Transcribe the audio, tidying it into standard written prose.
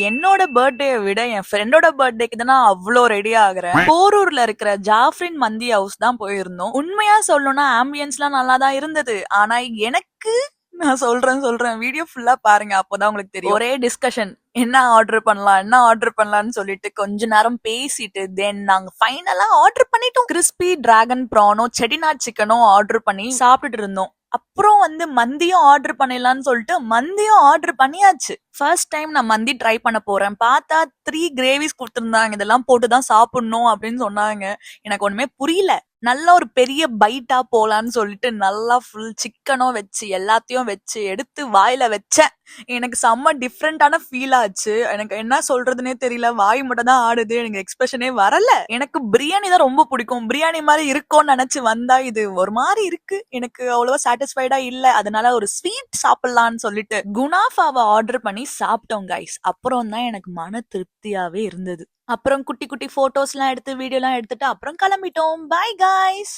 என்னோட பர்த்டே விட என் ஃப்ரெண்டோட பர்த்டேக்கு தான் நான் அவ்ளோ ரெடி ஆகுறேன். போரூர்ல இருக்கிற ஜாஃப்ரின் மந்தி ஹவுஸ் தான் போயிருந்தோம். உண்மையா சொல்லணும்னா ஆம்பியன்ஸ்லாம் நல்லா தான் இருந்தது. ஆனா எனக்கு நான் சொல்றேன் வீடியோ ஃபுல்லா பாருங்க, அப்பதான் உங்களுக்கு தெரியும். ஒரே டிஸ்கஷன், என்ன ஆர்டர் பண்ணலாம்னு சொல்லிட்டு கொஞ்ச நேரம் பேசிட்டு தென் நாங்க ஃபைனலா ஆர்டர் பண்ணிட்டோம். கிறிஸ்பி டிராகன் ப்ரானோ செட்டிநாட் சிக்கனும் ஆர்டர் பண்ணி சாப்பிட்டுட்டு இருந்தோம். அப்புறம் வந்து மந்தியும் ஆர்டர் பண்ணிடலாம்னு சொல்லிட்டு மந்தியும் ஆர்டர் பண்ணியாச்சு. ஃபர்ஸ்ட் டைம் நான் மந்தி ட்ரை பண்ண போறேன். பார்த்தா 3 கிரேவிஸ் கொடுத்துருந்தாங்க. இதெல்லாம் போட்டுதான் சாப்பிடணும் அப்படின்னு சொன்னாங்க. எனக்கு ஒண்ணுமே புரியல. நல்ல ஒரு பெரிய பைட்டா போலான்னு சொல்லிட்டு நல்லா ஃபுல் சிக்கனும் வச்சு எல்லாத்தையும் வச்சு எடுத்து வாயில வச்சேன். எனக்கு செம்ம டிஃப்ரெண்டான ஃபீல் ஆச்சு. எனக்கு என்ன சொல்றதுன்னே தெரியல. வாய் மட்டும் தான் ஆடுது. எனக்கு எக்ஸ்பிரஷனே வரல. எனக்கு பிரியாணி தான் ரொம்ப பிடிக்கும். பிரியாணி மாதிரி இருக்கும்னு நினைச்சு வந்தா இது ஒரு மாதிரி இருக்கு. எனக்கு அவ்வளவா சாட்டிஸ்ஃபைடா இல்ல. அதனால ஒரு ஸ்வீட் சாப்பிடலாம்னு சொல்லிட்டு குனாஃபாவை ஆர்டர் பண்ணி சாப்பிட்டோம் கைஸ். அப்புறம் தான் எனக்கு மன திருப்தியாவே இருந்தது. அப்புறம் குட்டி குட்டி போட்டோஸ் எல்லாம் எடுத்து வீடியோ எல்லாம் எடுத்துட்டு அப்புறம் கிளம்பிட்டோம். Bye guys.